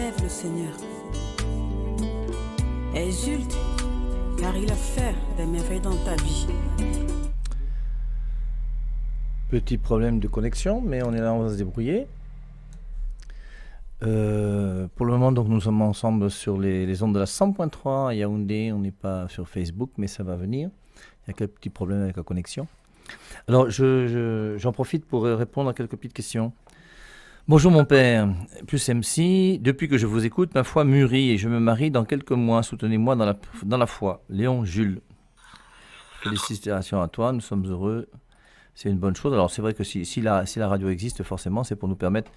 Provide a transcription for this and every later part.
Élève le Seigneur. Exulte, car il a fait des merveilles dans ta vie. Petit problème de connexion, mais on est là, on va se débrouiller. Pour le moment, donc, nous sommes ensemble sur les ondes de la 100.3 à Yaoundé. On n'est pas sur Facebook, mais ça va venir. Il y a quelques petits problèmes avec la connexion. Alors, j'en profite pour répondre à quelques petites questions. Bonjour mon père, plus MC. Depuis que je vous écoute, ma foi mûrit et je me marie dans quelques mois. Soutenez-moi dans la foi. Léon Jules. Félicitations à toi, nous sommes heureux. C'est une bonne chose. Alors, c'est vrai que si la radio existe, forcément, c'est pour nous permettre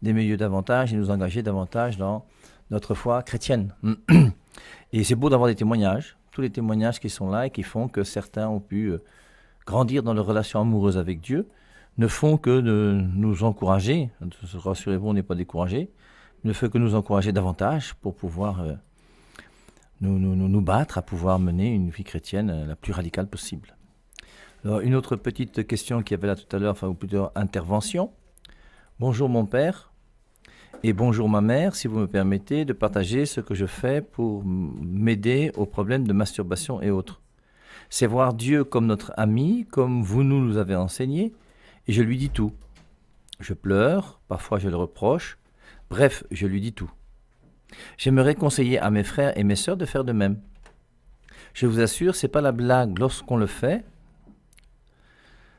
d'aimer davantage et nous engager davantage dans notre foi chrétienne. Et c'est beau d'avoir des témoignages, tous les témoignages qui sont là et qui font que certains ont pu grandir dans leur relation amoureuse avec Dieu, ne font que de nous encourager, rassurez-vous, on n'est pas découragés, ne fait que nous encourager davantage pour pouvoir nous battre à pouvoir mener une vie chrétienne la plus radicale possible. Alors, une autre petite question qu'il y avait là tout à l'heure, ou plutôt intervention. Bonjour mon père et bonjour ma mère, si vous me permettez de partager ce que je fais pour m'aider aux problèmes de masturbation et autres. C'est voir Dieu comme notre ami, comme vous nous avez enseigné, et je lui dis tout. Je pleure, parfois je le reproche, bref, je lui dis tout. J'aimerais conseiller à mes frères et mes sœurs de faire de même. Je vous assure, c'est pas la blague lorsqu'on le fait.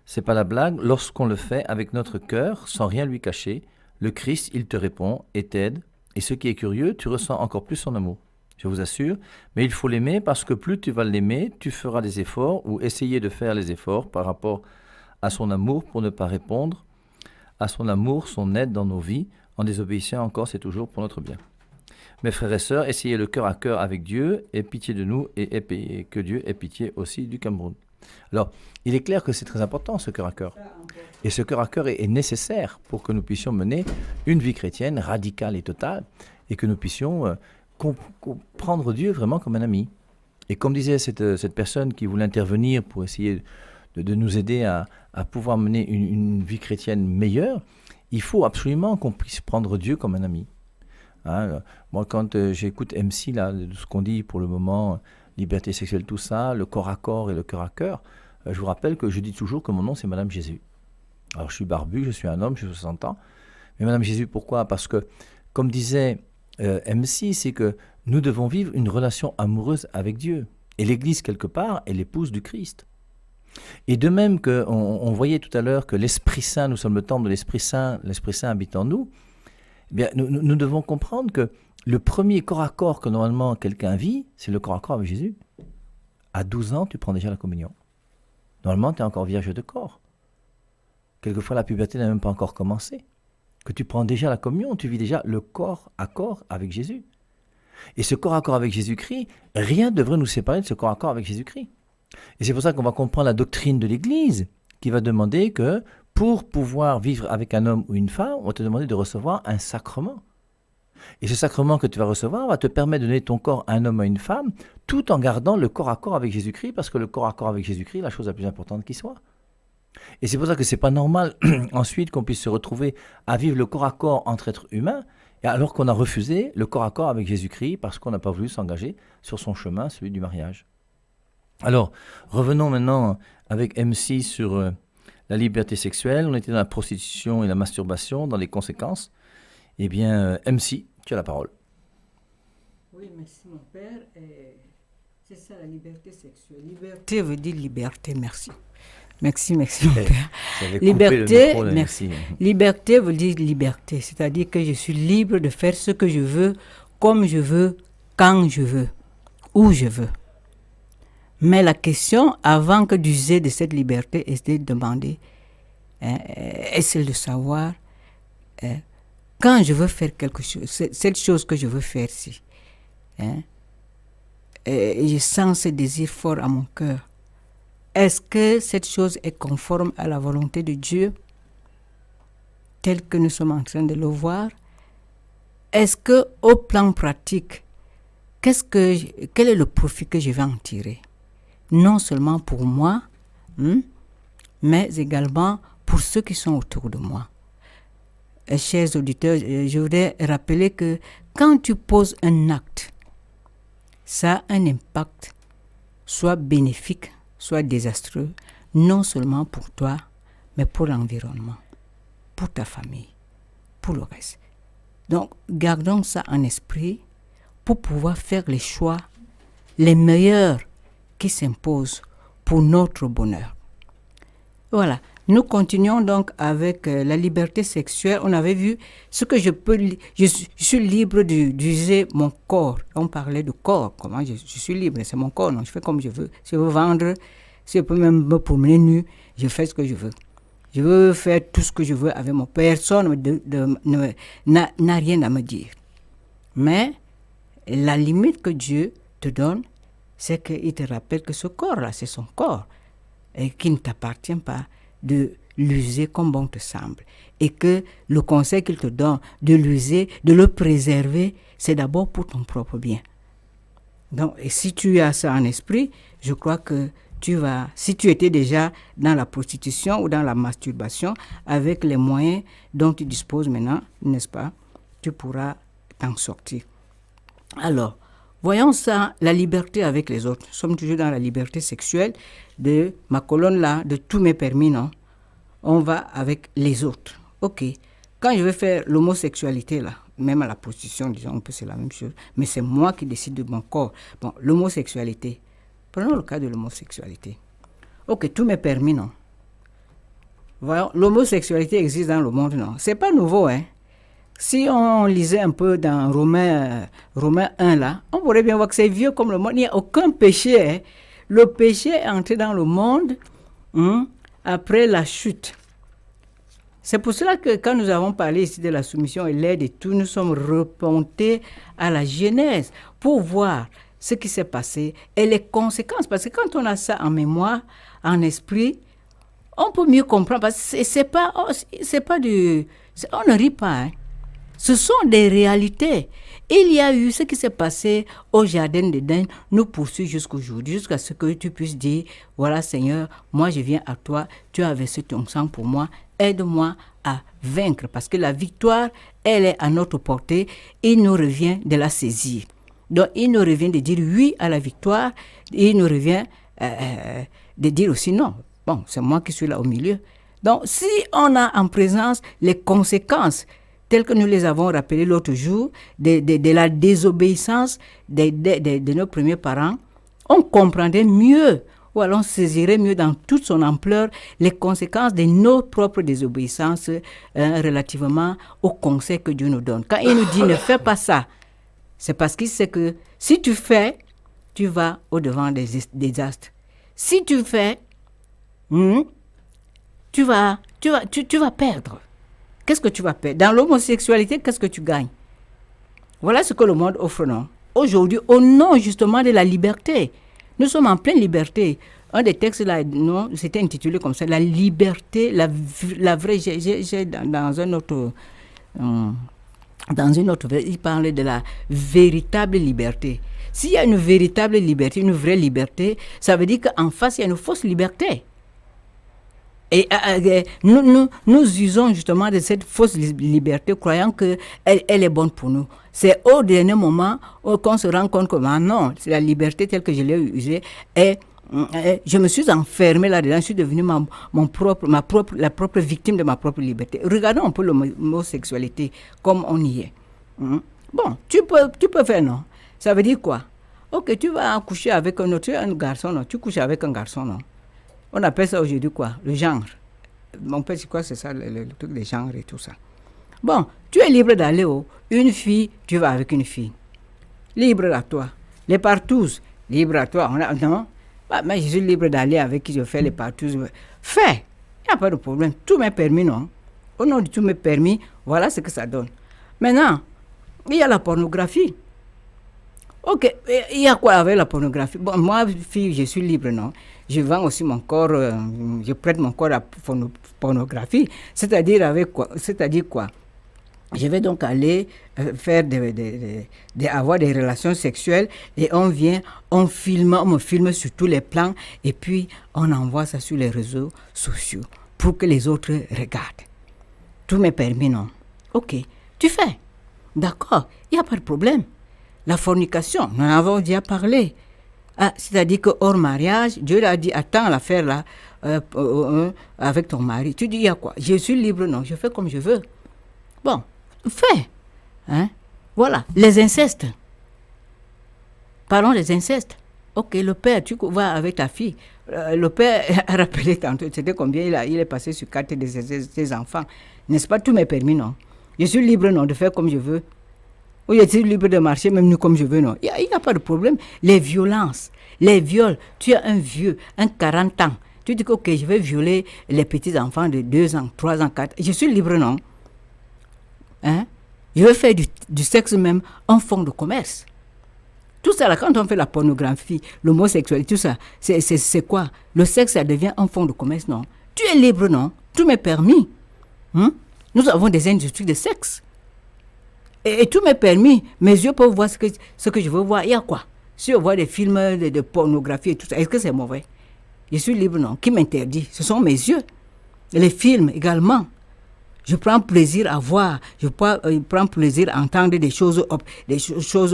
C'est pas la blague lorsqu'on le fait avec notre cœur, sans rien lui cacher. Le Christ, il te répond et t'aide. Et ce qui est curieux, tu ressens encore plus son amour. Je vous assure. Mais il faut l'aimer parce que plus tu vas l'aimer, tu feras des efforts ou essayer de faire les efforts par rapport à son amour pour ne pas répondre à son amour, son aide dans nos vies. En désobéissant encore, c'est toujours pour notre bien. Mes frères et sœurs, essayez le cœur à cœur avec Dieu, aie pitié de nous et que Dieu ait pitié aussi du Cameroun. Alors, il est clair que c'est très important ce cœur à cœur. Et ce cœur à cœur est nécessaire pour que nous puissions mener une vie chrétienne radicale et totale et que nous puissions comprendre Dieu vraiment comme un ami. Et comme disait cette personne qui voulait intervenir pour essayer de nous aider à pouvoir mener une vie chrétienne meilleure, il faut absolument qu'on puisse prendre Dieu comme un ami. Hein, moi, quand j'écoute MC, là, de ce qu'on dit pour le moment, liberté sexuelle, tout ça, le corps à corps et le cœur à cœur, je vous rappelle que je dis toujours que mon nom, c'est Madame Jésus. Alors, je suis barbu, je suis un homme, j'ai 60 ans. Mais Madame Jésus, pourquoi ? Parce que, comme disait MC, c'est que nous devons vivre une relation amoureuse avec Dieu. Et l'Église, quelque part, est l'épouse du Christ. Et de même qu'on voyait tout à l'heure que l'Esprit Saint, nous sommes le temple de l'Esprit Saint habite en nous, eh bien, nous devons comprendre que le premier corps à corps que normalement quelqu'un vit, c'est le corps à corps avec Jésus. À 12 ans, tu prends déjà la communion. Normalement, tu es encore vierge de corps. Quelquefois, la puberté n'a même pas encore commencé. Que tu prends déjà la communion, tu vis déjà le corps à corps avec Jésus. Et ce corps à corps avec Jésus-Christ, rien ne devrait nous séparer de ce corps à corps avec Jésus-Christ. Et c'est pour ça qu'on va comprendre la doctrine de l'Église, qui va demander que pour pouvoir vivre avec un homme ou une femme, on va te demander de recevoir un sacrement. Et ce sacrement que tu vas recevoir va te permettre de donner ton corps à un homme ou à une femme, tout en gardant le corps à corps avec Jésus-Christ, parce que le corps à corps avec Jésus-Christ est la chose la plus importante qui soit. Et c'est pour ça que ce n'est pas normal ensuite qu'on puisse se retrouver à vivre le corps à corps entre êtres humains, alors qu'on a refusé le corps à corps avec Jésus-Christ, parce qu'on n'a pas voulu s'engager sur son chemin, celui du mariage. Alors, revenons maintenant avec MC sur la liberté sexuelle. On était dans la prostitution et la masturbation, dans les conséquences. Eh bien, MC, tu as la parole. Oui, merci mon père. C'est ça la liberté sexuelle. Liberté veut dire liberté, merci. Merci mon père. Liberté, merci. Liberté veut dire liberté, c'est-à-dire que je suis libre de faire ce que je veux, comme je veux, quand je veux, où je veux. Mais la question, avant que d'user de cette liberté, est de demander, est celle de savoir quand je veux faire quelque chose, cette chose que je veux faire-ci, je sens ce désir fort à mon cœur. Est-ce que cette chose est conforme à la volonté de Dieu, telle que nous sommes en train de le voir? Est-ce que, au plan pratique, quel est le profit que je vais en tirer? Non seulement pour moi, mais également pour ceux qui sont autour de moi. chers auditeurs, je voudrais rappeler que quand tu poses un acte, ça a un impact soit bénéfique, soit désastreux, non seulement pour toi, mais pour l'environnement, pour ta famille, pour le reste. Donc, gardons ça en esprit pour pouvoir faire les choix les meilleurs qui s'imposent pour notre bonheur. Voilà. Nous continuons donc avec la liberté sexuelle. On avait vu ce que je suis libre d'user mon corps. On parlait de corps. Comment je suis libre, c'est mon corps. Non, je fais comme je veux. Si je veux vendre, si je peux même me promener nu, je fais ce que je veux. Je veux faire tout ce que je veux avec mon personne n'a rien à me dire. Mais la limite que Dieu te donne, c'est qu'il te rappelle que ce corps-là, c'est son corps et qu'il ne t'appartient pas de l'user comme bon te semble. Et que le conseil qu'il te donne de l'user, de le préserver, c'est d'abord pour ton propre bien. Donc, et si tu as ça en esprit, je crois que si tu étais déjà dans la prostitution ou dans la masturbation, avec les moyens dont tu disposes maintenant, n'est-ce pas, tu pourras t'en sortir. Alors, voyons ça, la liberté avec les autres. Nous sommes toujours dans la liberté sexuelle de ma colonne là, de tous mes permis, non? On va avec les autres. Ok. Quand je vais faire l'homosexualité là, même à la prostitution, disons que c'est la même chose, mais c'est moi qui décide de mon corps. Bon, l'homosexualité. Prenons le cas de l'homosexualité. Ok, tous mes permis, non? Voyons, l'homosexualité existe dans le monde, non? C'est pas nouveau, hein? Si on lisait un peu dans Romains 1 là, on pourrait bien voir que c'est vieux comme le monde. Il n'y a aucun péché. Hein? Le péché est entré dans le monde après la chute. C'est pour cela que quand nous avons parlé ici de la soumission et l'aide et tout, nous sommes remontés à la Genèse pour voir ce qui s'est passé et les conséquences. Parce que quand on a ça en mémoire, en esprit, on peut mieux comprendre. Parce que c'est pas on ne rit pas. Hein? Ce sont des réalités. Il y a eu ce qui s'est passé au jardin d'Éden, nous poursuit jusqu'aujourd'hui, jusqu'à ce que tu puisses dire, voilà Seigneur, moi je viens à toi, tu as versé ton sang pour moi, aide-moi à vaincre, parce que la victoire, elle est à notre portée, il nous revient de la saisir. Donc il nous revient de dire oui à la victoire, et il nous revient de dire aussi non. Bon, c'est moi qui suis là au milieu. Donc si on a en présence les conséquences, telles que nous les avons rappelées l'autre jour, de la désobéissance de nos premiers parents, on comprendrait mieux, ou alors on saisirait mieux dans toute son ampleur les conséquences de nos propres désobéissances relativement aux conseils que Dieu nous donne. Quand il nous dit ne fais pas ça, c'est parce qu'il sait que si tu fais, tu vas au-devant des désastres. Si tu fais, tu vas perdre. Qu'est-ce que tu vas perdre? Dans l'homosexualité, qu'est-ce que tu gagnes? Voilà ce que le monde offre, non? Aujourd'hui, au nom justement de la liberté. Nous sommes en pleine liberté. Un des textes là, non, c'était intitulé comme ça, la liberté, la vraie. J'ai dans un autre, il parlait de la véritable liberté. S'il y a une véritable liberté, une vraie liberté, ça veut dire qu'en face, il y a une fausse liberté. Et nous usons justement de cette fausse liberté, croyant qu'elle est bonne pour nous. C'est au dernier moment qu'on se rend compte que non, c'est la liberté telle que je l'ai usée. Et je me suis enfermée là-dedans, je suis devenue la propre victime de ma propre liberté. Regardons un peu l'homosexualité, comme on y est. Bon, tu peux faire non. Ça veut dire quoi? Ok, tu vas coucher avec un garçon, non? Tu couches avec un garçon, non? On appelle ça aujourd'hui quoi? Le genre. Mon père, c'est quoi? C'est ça, le truc des genres et tout ça. Bon, tu es libre d'aller où? Une fille, tu vas avec une fille. Libre à toi. Les partous, libre à toi. Non? Mais je suis libre d'aller avec qui je fais les partous. Fais. Il n'y a pas de problème. Tout m'est permis, non? Au nom de tout m'est permis, voilà ce que ça donne. Maintenant, il y a la pornographie. Ok, il y a quoi avec la pornographie? Bon, moi, fille, je suis libre, non? Je vends aussi mon corps, je prête mon corps à la pornographie. C'est-à-dire quoi? Je vais donc aller faire avoir des relations sexuelles et on me filme sur tous les plans et puis on envoie ça sur les réseaux sociaux pour que les autres regardent. Tout m'est permis, non? Ok, tu fais. D'accord, il n'y a pas de problème. La fornication, nous en avons déjà parlé. C'est-à-dire que hors mariage, Dieu l'a dit, attends l'affaire là, avec ton mari. Tu dis, il y a quoi? Je suis libre, non, je fais comme je veux. Bon, fais. Hein? Voilà, les incestes. Parlons des incestes. Ok, le père, tu vas avec ta fille. Le père a rappelé tantôt, c'était combien il est passé sur 4 de ses enfants. N'est-ce pas, tout m'est permis, non? Je suis libre, non, de faire comme je veux. Ou je suis libre de marcher même comme je veux, non? Il n'y a pas de problème. Les violences, les viols, tu as un vieux, un 40 ans. Tu dis que, ok, je vais violer les petits-enfants de 2 ans, 3 ans, 4 ans. Je suis libre, non? Hein? Je vais faire du sexe même en fond de commerce. Tout ça, là, quand on fait la pornographie, l'homosexualité, tout ça, c'est quoi? Le sexe, ça devient un fond de commerce, non? Tu es libre, non? Tout m'est permis. Nous avons des industries de sexe. Et tout m'est permis. Mes yeux peuvent voir ce que je veux voir. Il y a quoi? Si je vois des films de pornographie et tout ça, est-ce que c'est mauvais? Je suis libre, non? Qui m'interdit? Ce sont mes yeux. Et les films également. Je prends plaisir à voir. Je prends plaisir à entendre des choses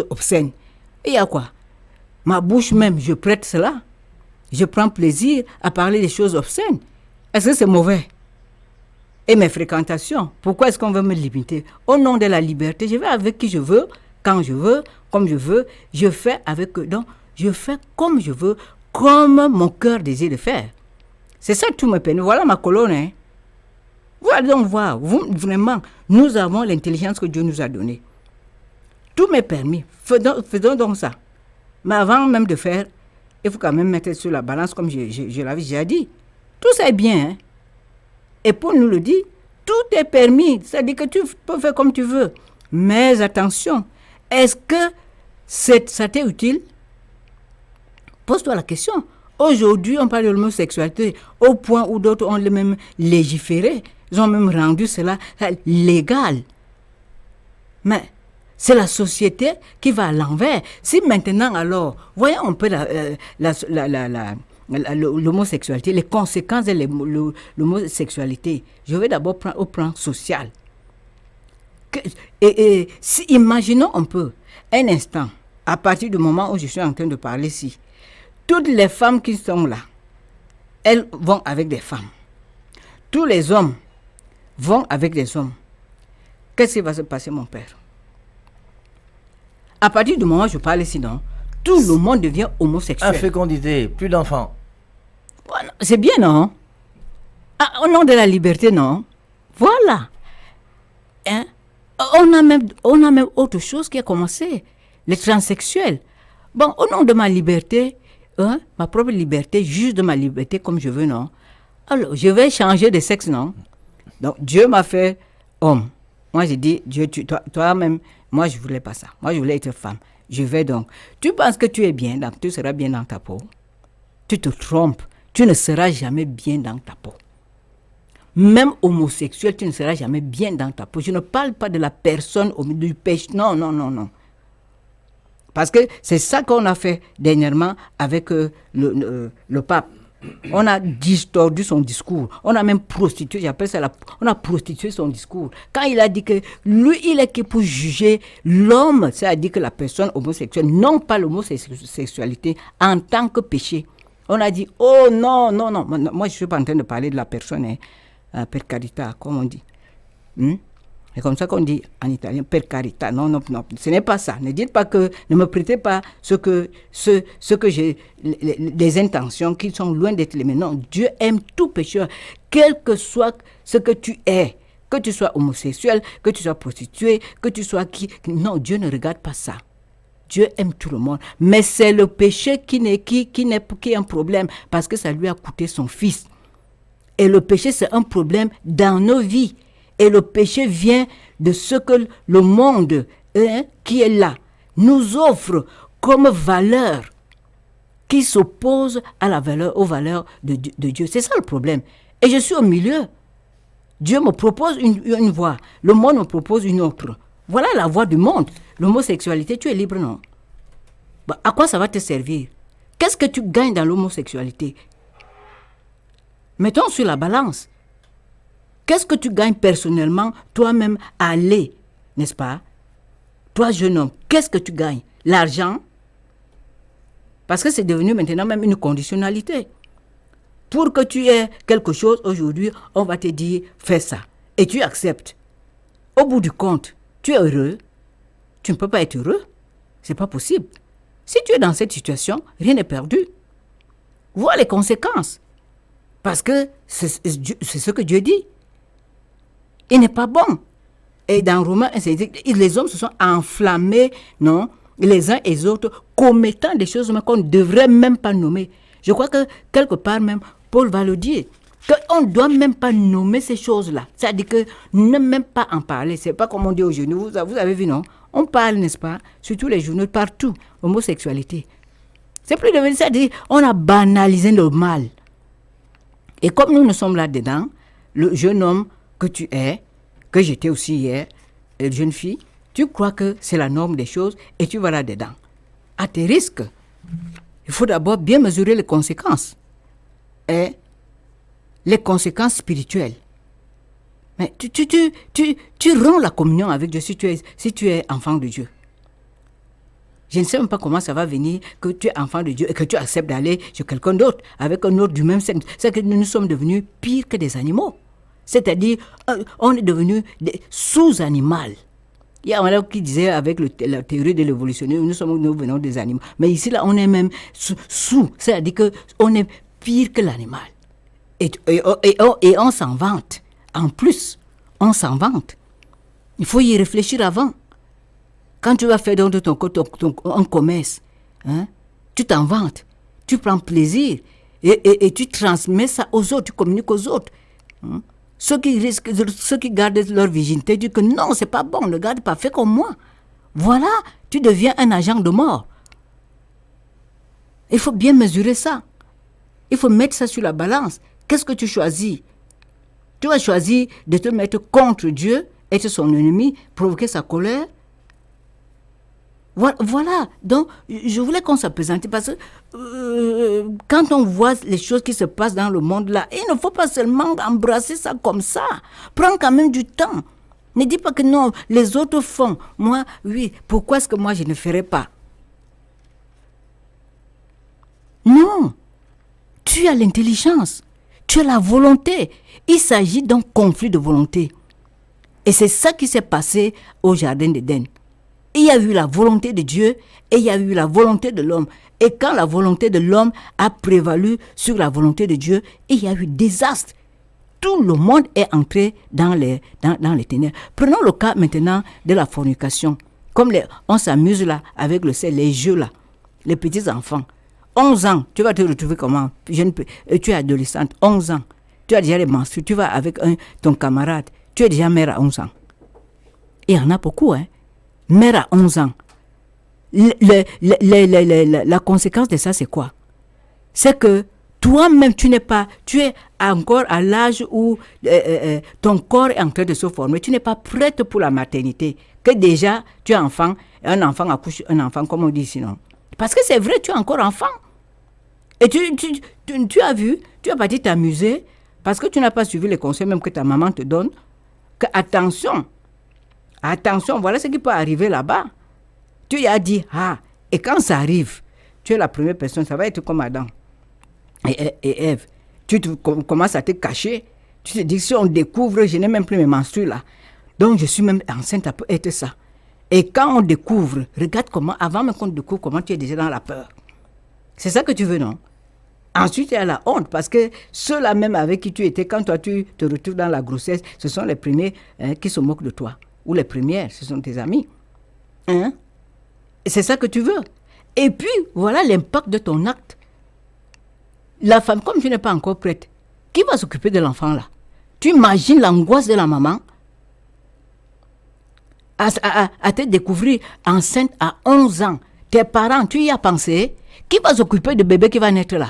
obscènes. Et il y a quoi? Ma bouche même, je prête cela. Je prends plaisir à parler des choses obscènes. Est-ce que c'est mauvais? Et mes fréquentations, pourquoi est-ce qu'on veut me limiter? Au nom de la liberté, je vais avec qui je veux, quand je veux, comme je veux. Je fais avec eux. Donc, je fais comme je veux, comme mon cœur désire de faire. C'est ça tout me permet. Voilà ma colonne. Hein. Voilà donc voir. Vraiment, nous avons l'intelligence que Dieu nous a donnée. Tout m'est permis. Faisons donc ça. Mais avant même de faire, il faut quand même mettre sur la balance, comme je l'avais déjà dit. Tout ça est bien. Hein? Et pour nous le dire, tout est permis. C'est-à-dire que tu peux faire comme tu veux. Mais attention, est-ce que ça t'est utile? Pose-toi la question. Aujourd'hui, on parle de l'homosexualité au point où d'autres ont même légiféré. Ils ont même rendu cela légal. Mais c'est la société qui va à l'envers. Si maintenant, alors, voyons un peu l'homosexualité, les conséquences de l'homosexualité. Je vais d'abord prendre au plan social. Imaginons un peu, un instant, à partir du moment où je suis en train de parler ici, toutes les femmes qui sont là, elles vont avec des femmes. Tous les hommes vont avec des hommes. Qu'est-ce qui va se passer, mon père? À partir du moment où je parle ici, non, tout le monde devient homosexuel. Infécondité, plus d'enfants. C'est bien, non? Au nom de la liberté, non? Voilà. Hein? On a même autre chose qui a commencé. Les transsexuels. Bon, au nom de ma liberté, ma propre liberté, juge de ma liberté comme je veux, non? Alors, je vais changer de sexe, non? Donc, Dieu m'a fait homme. Moi, j'ai dit, Dieu, toi-même, moi, je ne voulais pas ça. Moi, je voulais être femme. Je vais donc. Tu penses que tu es bien, donc tu seras bien dans ta peau. Tu te trompes. Tu ne seras jamais bien dans ta peau. Même homosexuel, tu ne seras jamais bien dans ta peau. Je ne parle pas de la personne du péché. Non, non, non, non. Parce que c'est ça qu'on a fait dernièrement avec le pape. On a distordu son discours. On a même prostitué, j'appelle ça on a prostitué son discours. Quand il a dit que lui, il est qui pour juger l'homme, c'est-à-dire que la personne homosexuelle, non pas l'homosexualité, en tant que péché. On a dit, oh non, non, non. Moi, je ne suis pas en train de parler de la personne, per carita, comme on dit. C'est comme ça qu'on dit en italien, per carita. Non, non, non, ce n'est pas ça. Ne dites pas que, ne me prêtez pas ce que j'ai, les intentions qui sont loin d'être les mêmes. Non, Dieu aime tout pécheur, quel que soit ce que tu es. Que tu sois homosexuel, que tu sois prostitué, que tu sois qui. Non, Dieu ne regarde pas ça. Dieu aime tout le monde. Mais c'est le péché qui est un problème parce que ça lui a coûté son fils. Et le péché, c'est un problème dans nos vies. Et le péché vient de ce que le monde qui est là nous offre comme valeur qui s'oppose aux valeurs de Dieu. C'est ça le problème. Et je suis au milieu. Dieu me propose une voie. Le monde me propose une autre. Voilà la voie du monde. L'homosexualité, tu es libre, non? À quoi ça va te servir? Qu'est-ce que tu gagnes dans l'homosexualité? Mettons sur la balance. Qu'est-ce que tu gagnes personnellement, toi-même, à aller, n'est-ce pas? Toi, jeune homme, qu'est-ce que tu gagnes? L'argent? Parce que c'est devenu maintenant même une conditionnalité. Pour que tu aies quelque chose aujourd'hui, on va te dire, fais ça. Et tu acceptes. Au bout du compte, tu es heureux. Tu ne peux pas être heureux. C'est pas possible. Si tu es dans cette situation, rien n'est perdu. Vois les conséquences. Parce que c'est ce que Dieu dit. Il n'est pas bon. Et dans Romains, les hommes se sont enflammés, non, les uns et les autres, commettant des choses qu'on ne devrait même pas nommer. Je crois que quelque part même, Paul va le dire, qu'on ne doit même pas nommer ces choses-là. C'est-à-dire que ne même pas en parler. C'est pas comme on dit aujourd'hui. Vous avez vu, non? On parle, n'est-ce pas, sur tous les journaux, partout, homosexualité. C'est plus devenu, c'est-à-dire, on a banalisé le mal. Et comme nous sommes là-dedans, le jeune homme que tu es, que j'étais aussi hier, la jeune fille, tu crois que c'est la norme des choses et tu vas là-dedans. À tes risques, il faut d'abord bien mesurer les conséquences. Et les conséquences spirituelles. Mais tu romps la communion avec Dieu si tu es enfant de Dieu. Je ne sais même pas comment ça va venir que tu es enfant de Dieu et que tu acceptes d'aller chez quelqu'un d'autre, avec un autre du même sexe. C'est que nous sommes devenus pires que des animaux. C'est-à-dire, on est devenu des sous-animaux. Il y a un qui disait avec la théorie de l'évolution, nous venons des animaux. Mais ici, là, on est même sous. C'est-à-dire qu'on est pire que l'animal. Et on s'en vante. En plus, on s'en vante. Il faut y réfléchir avant. Quand tu vas faire donc un commerce, hein, tu t'en vantes, tu prends plaisir et tu transmets ça aux autres, tu communiques aux autres. Hein. Ceux qui gardent leur virginité disent que non, c'est pas bon, ne garde pas, fais comme moi. Voilà, tu deviens un agent de mort. Il faut bien mesurer ça. Il faut mettre ça sur la balance. Qu'est-ce que tu choisis? Tu vas choisir de te mettre contre Dieu, être son ennemi, provoquer sa colère. Voilà, donc je voulais qu'on s'appesantisse parce que quand on voit les choses qui se passent dans le monde là, il ne faut pas seulement embrasser ça comme ça. Prends quand même du temps. Ne dis pas que non, les autres font. Moi, oui, pourquoi est-ce que moi je ne ferais pas? Non, tu as l'intelligence, tu as la volonté. Il s'agit d'un conflit de volonté. Et c'est ça qui s'est passé au jardin d'Éden. Il y a eu la volonté de Dieu et il y a eu la volonté de l'homme. Et quand la volonté de l'homme a prévalu sur la volonté de Dieu, il y a eu désastre. Tout le monde est entré dans les ténèbres. Prenons le cas maintenant de la fornication. Comme on s'amuse là avec les jeux là, les petits enfants. 11 ans, tu vas te retrouver comment? Tu es adolescente, 11 ans. Tu as déjà les menstrues, tu vas avec ton camarade. Tu es déjà mère à 11 ans. Il y en a beaucoup, hein. Mère à 11 ans. La conséquence de ça, c'est quoi? C'est que toi-même, tu es encore à l'âge où ton corps est en train de se former. Tu n'es pas prête pour la maternité. Que déjà, tu es enfant, un enfant accouche un enfant, comme on dit sinon. Parce que c'est vrai, tu es encore enfant. Et tu as vu, tu as parti t'amuser, parce que tu n'as pas suivi les conseils même que ta maman te donne, que attention, voilà ce qui peut arriver là-bas. Tu lui as dit, et quand ça arrive, tu es la première personne, ça va être comme Adam et Ève. Tu commences à te cacher, tu te dis, si on découvre, je n'ai même plus mes menstrues là. Donc je suis même enceinte, ça peut être ça. Et quand on découvre, regarde comment, avant même qu'on découvre comment tu es déjà dans la peur. C'est ça que tu veux, non? Ensuite, il y a la honte, parce que ceux-là même avec qui tu étais, quand toi tu te retrouves dans la grossesse, ce sont les premiers qui se moquent de toi. Ou les premières, ce sont tes amis. Hein? Et c'est ça que tu veux. Et puis, voilà l'impact de ton acte. La femme, comme tu n'es pas encore prête, qui va s'occuper de l'enfant là? Tu imagines l'angoisse de la maman à te découvrir enceinte à 11 ans. Tes parents, tu y as pensé? Qui va s'occuper du bébé qui va naître là?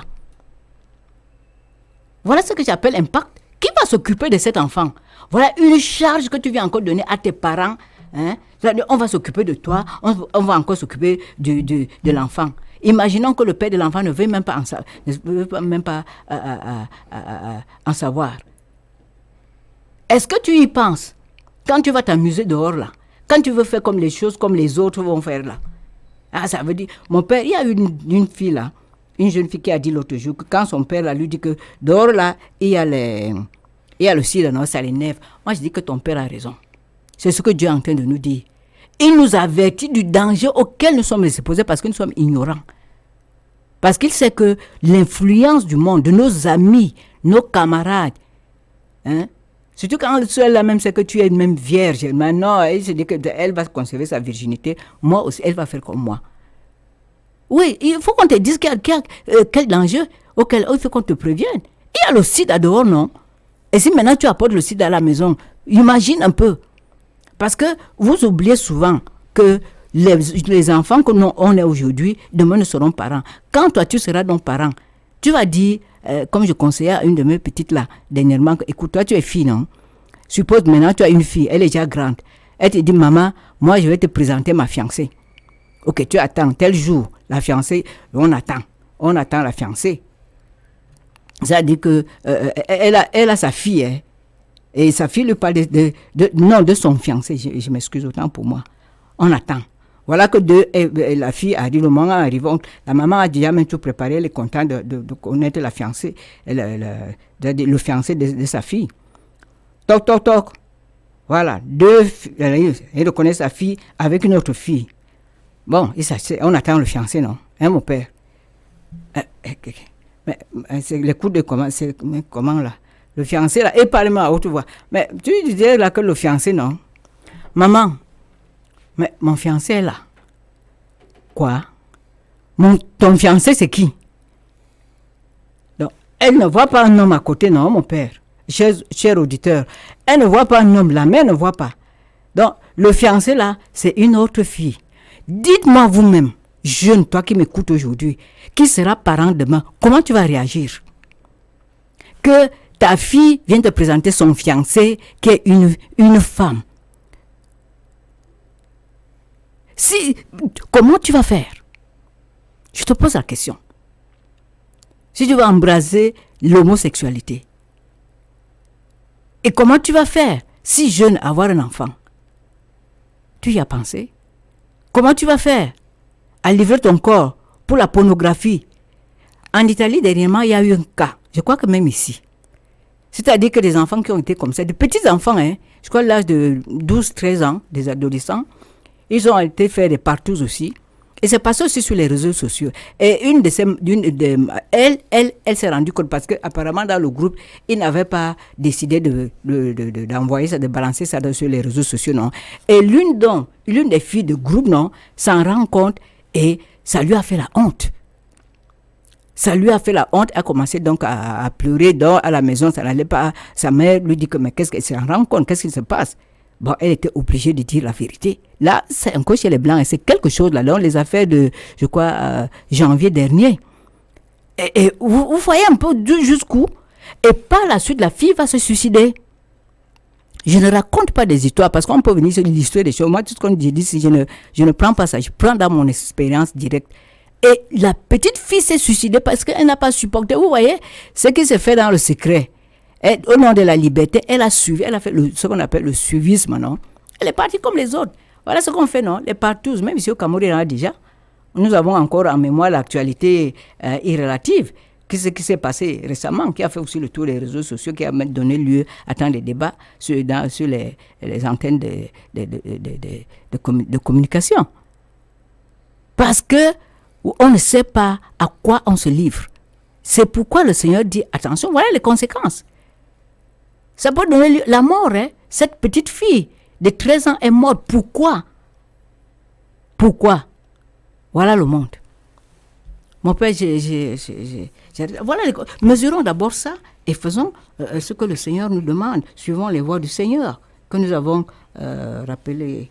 Voilà ce que j'appelle impact. Qui va s'occuper de cet enfant? Voilà une charge que tu viens encore donner à tes parents. Hein? On va s'occuper de toi, on va encore s'occuper de l'enfant. Imaginons que le père de l'enfant ne veut même pas en savoir. Est-ce que tu y penses quand tu vas t'amuser dehors là? Quand tu veux faire comme les choses comme les autres vont faire là? Ah, ça veut dire, mon père, il y a une fille là, une jeune fille qui a dit l'autre jour que quand son père là, lui dit que dehors là, il y a le sida, non, ça l'énerve. Moi, je dis que ton père a raison. C'est ce que Dieu est en train de nous dire. Il nous avertit du danger auquel nous sommes exposés parce que nous sommes ignorants. Parce qu'il sait que l'influence du monde, de nos amis, nos camarades, hein, surtout quand elle même sait que tu es même vierge, maintenant elle se dit qu'elle va conserver sa virginité, moi aussi elle va faire comme moi. Oui, il faut qu'on te dise quel danger auquel il faut qu'on te prévienne. Il y a le sida dehors, non? Et si maintenant tu apportes le sida à la maison, imagine un peu. Parce que vous oubliez souvent que les enfants que nous on est aujourd'hui, demain nous serons parents. Quand toi tu seras donc parent, tu vas dire, comme je conseillais à une de mes petites là, dernièrement, écoute, toi tu es fille, non? Suppose maintenant tu as une fille, elle est déjà grande. Elle te dit, maman, moi je vais te présenter ma fiancée. Ok, tu attends, tel jour, la fiancée, on attend la fiancée. Ça veut dire que elle a sa fille, hein, et sa fille lui parle de son fiancé, je m'excuse autant pour moi. On attend. Voilà que la fille a dit, le moment arrivé, la maman a déjà même tout préparé, elle est contente de connaître la fiancée, le fiancé de sa fille. Toc, toc, toc. Voilà, elle connaît sa fille avec une autre fille. Bon, on attend le fiancé, non? Hein, mon père? Mais c'est les coups de comment là? Le fiancé là, et parle-moi à haute voix. Mais tu disais là que le fiancé, non? Maman, mais mon fiancé est là. Quoi? Ton fiancé, c'est qui? Donc, elle ne voit pas un homme à côté, non, mon père? Cher auditeur, elle ne voit pas un homme, la mère ne voit pas. Donc, le fiancé là, c'est une autre fille. Dites-moi vous-même, jeune, toi qui m'écoutes aujourd'hui, qui sera parent demain, comment tu vas réagir? Que ta fille vient te présenter son fiancé qui est une femme. Comment tu vas faire? Je te pose la question. Si tu vas embraser l'homosexualité, et comment tu vas faire si jeune avoir un enfant? Tu y as pensé? Comment tu vas faire à livrer ton corps pour la pornographie? En Italie, dernièrement, il y a eu un cas, je crois que même ici. C'est-à-dire que des enfants qui ont été comme ça, des petits enfants, hein, je crois l'âge de 12-13 ans, des adolescents, ils ont été faire des partous aussi. Et c'est passé aussi sur les réseaux sociaux. Et elle s'est rendue compte parce qu'apparemment dans le groupe, ils n'avaient pas décidé d'envoyer ça, de balancer ça sur les réseaux sociaux, non. Et l'une des filles du groupe, non, s'en rend compte et ça lui a fait la honte. Ça lui a fait la honte, elle a commencé donc à pleurer à la maison, ça n'allait pas. Sa mère lui dit que mais qu'est-ce qu'elle s'en rend compte, qu'est-ce qui se passe? Bon, elle était obligée de dire la vérité. Là, c'est encore chez les Blancs, et c'est quelque chose là, dans les affaires de, je crois, janvier dernier. Et vous voyez un peu jusqu'où? Et par la suite, la fille va se suicider. Je ne raconte pas des histoires, parce qu'on peut venir sur l'histoire des choses. Moi, tout ce qu'on dit, je ne prends pas ça, je prends dans mon expérience directe. Et la petite fille s'est suicidée parce qu'elle n'a pas supporté. Vous voyez, ce qui s'est fait dans le secret. Et, au nom de la liberté, elle a suivi, elle a fait ce qu'on appelle le suivisme, non? Elle est partie comme les autres. Voilà ce qu'on fait, non? Les partous, même ici au Cameroun, il y en a déjà. Nous avons encore en mémoire l'actualité irrélative. Ce qui s'est passé récemment, qui a fait aussi le tour des réseaux sociaux, qui a même donné lieu à tant de débats sur les antennes de communication. Parce que on ne sait pas à quoi on se livre. C'est pourquoi le Seigneur dit, attention, voilà les conséquences. Ça peut donner lieu, la mort, hein. Cette petite fille de 13 ans est morte. Pourquoi? Voilà le monde. Mon père, voilà, mesurons d'abord ça et faisons ce que le Seigneur nous demande, suivant les voies du Seigneur, que nous avons rappelé,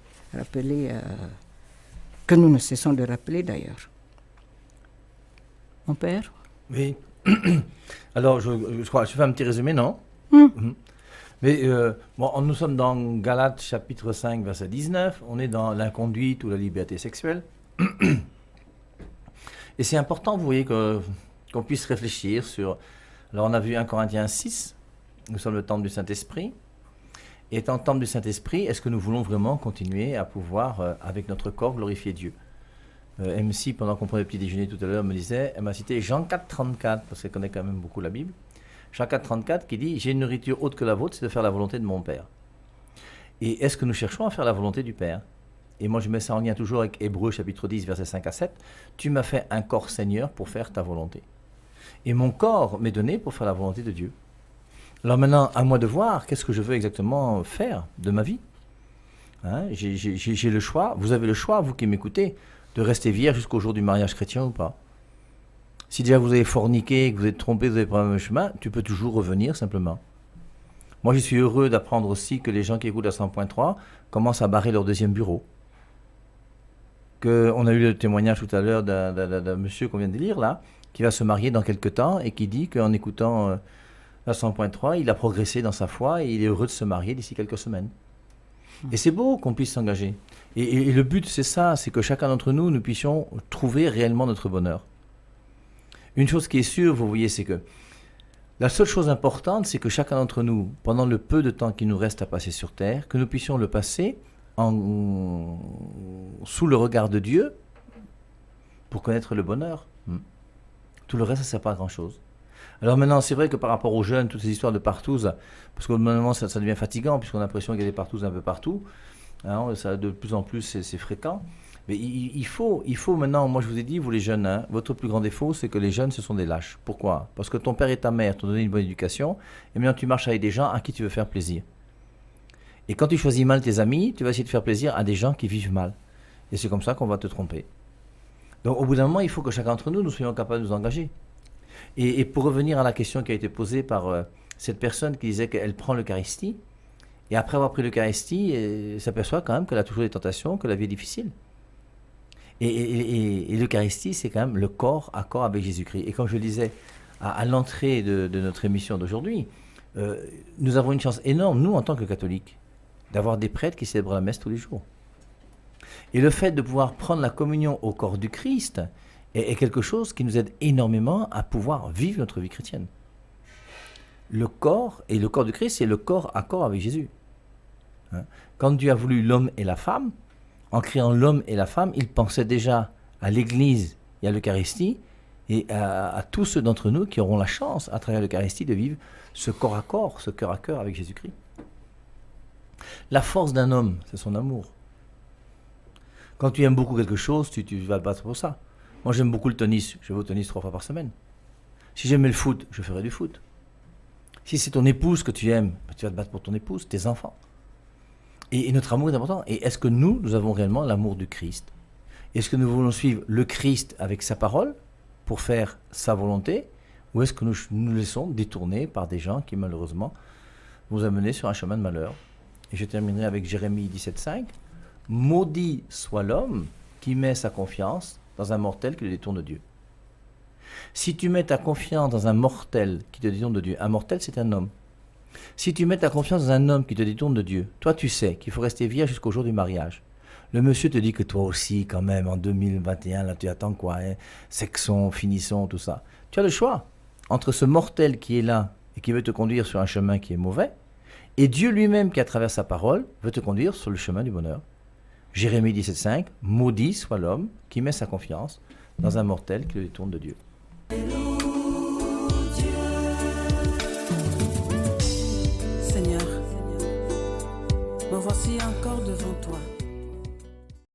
que nous ne cessons de rappeler d'ailleurs. Mon père? Oui. Alors, je crois, je fais un petit résumé, non? Mais nous sommes dans Galates chapitre 5, verset 19. On est dans l'inconduite ou la liberté sexuelle. Et c'est important, vous voyez, qu'on puisse réfléchir sur... Alors, on a vu 1 Corinthiens 6. Nous sommes le temple du Saint-Esprit. Et étant temple du Saint-Esprit, est-ce que nous voulons vraiment continuer à pouvoir, avec notre corps, glorifier Dieu? MC, pendant qu'on prenait le petit déjeuner tout à l'heure, elle m'a cité Jean 4, 34, parce qu'elle connaît quand même beaucoup la Bible. Jean 4, 34 qui dit « J'ai une nourriture autre que la vôtre, c'est de faire la volonté de mon Père ». Et est-ce que nous cherchons à faire la volonté du Père? Et moi je mets ça en lien toujours avec Hébreux chapitre 10, versets 5 à 7. « Tu m'as fait un corps Seigneur pour faire ta volonté. Et mon corps m'est donné pour faire la volonté de Dieu. » Alors maintenant, à moi de voir qu'est-ce que je veux exactement faire de ma vie. Hein, j'ai le choix, vous avez le choix, vous qui m'écoutez, de rester vierge jusqu'au jour du mariage chrétien ou pas. Si déjà vous avez forniqué, que vous êtes trompé, vous avez pris le même chemin, tu peux toujours revenir simplement. Moi, je suis heureux d'apprendre aussi que les gens qui écoutent à 100.3 commencent à barrer leur deuxième bureau. On a eu le témoignage tout à l'heure d'un monsieur qu'on vient de lire là, qui va se marier dans quelques temps et qui dit qu'en écoutant à 100.3, il a progressé dans sa foi et il est heureux de se marier d'ici quelques semaines. Et c'est beau qu'on puisse s'engager. Et le but, c'est ça, c'est que chacun d'entre nous, nous puissions trouver réellement notre bonheur. Une chose qui est sûre, vous voyez, c'est que la seule chose importante, c'est que chacun d'entre nous, pendant le peu de temps qui nous reste à passer sur Terre, que nous puissions le passer sous le regard de Dieu pour connaître le bonheur. Tout le reste, ça ne sert pas à grand-chose. Alors maintenant, c'est vrai que par rapport aux jeunes, toutes ces histoires de partouzes, parce qu'au moment ça devient fatigant, puisqu'on a l'impression qu'il y a des partouzes un peu partout, hein, ça, de plus en plus c'est fréquent, mais il faut maintenant, moi je vous ai dit, vous les jeunes, hein, votre plus grand défaut, c'est que les jeunes, ce sont des lâches. Pourquoi? Parce que ton père et ta mère t'ont donné une bonne éducation, et maintenant tu marches avec des gens à qui tu veux faire plaisir. Et quand tu choisis mal tes amis, tu vas essayer de faire plaisir à des gens qui vivent mal. Et c'est comme ça qu'on va te tromper. Donc au bout d'un moment, il faut que chacun d'entre nous, nous soyons capables de nous engager. Et pour revenir à la question qui a été posée par cette personne qui disait qu'elle prend l'Eucharistie, et après avoir pris l'Eucharistie, elle s'aperçoit quand même qu'elle a toujours des tentations, que la vie est difficile. Et l'Eucharistie, c'est quand même le corps à corps avec Jésus-Christ. Et comme je le disais à l'entrée de notre émission d'aujourd'hui, nous avons une chance énorme, nous en tant que catholiques, d'avoir des prêtres qui célèbrent la messe tous les jours. Et le fait de pouvoir prendre la communion au corps du Christ est quelque chose qui nous aide énormément à pouvoir vivre notre vie chrétienne. Le corps du Christ, c'est le corps à corps avec Jésus. Hein? Quand Dieu a voulu l'homme et la femme, en créant l'homme et la femme, il pensait déjà à l'Église et à l'Eucharistie et à tous ceux d'entre nous qui auront la chance, à travers l'Eucharistie, de vivre ce corps à corps, ce cœur à cœur avec Jésus-Christ. La force d'un homme, c'est son amour. Quand tu aimes beaucoup quelque chose, tu vas te battre pour ça. Moi, j'aime beaucoup le tennis. Je vais au tennis 3 fois par semaine. Si j'aimais le foot, je ferais du foot. Si c'est ton épouse que tu aimes, tu vas te battre pour ton épouse, tes enfants. Et notre amour est important. Et est-ce que nous avons réellement l'amour du Christ? Est-ce que nous voulons suivre le Christ avec sa parole pour faire sa volonté? Ou est-ce que nous nous laissons détourner par des gens qui, malheureusement, nous amènent sur un chemin de malheur? Et je terminerai avec Jérémie 17,5. « Maudit soit l'homme qui met sa confiance dans un mortel qui le détourne de Dieu. » Si tu mets ta confiance dans un mortel qui te détourne de Dieu, un mortel c'est un homme. Si tu mets ta confiance dans un homme qui te détourne de Dieu, toi tu sais qu'il faut rester vierge jusqu'au jour du mariage. Le monsieur te dit que toi aussi quand même en 2021, là tu attends quoi, hein, sexons, finissons, tout ça. Tu as le choix entre ce mortel qui est là et qui veut te conduire sur un chemin qui est mauvais, et Dieu lui-même qui à travers sa parole veut te conduire sur le chemin du bonheur. Jérémie 17,5, maudit soit l'homme qui met sa confiance dans un mortel qui le détourne de Dieu.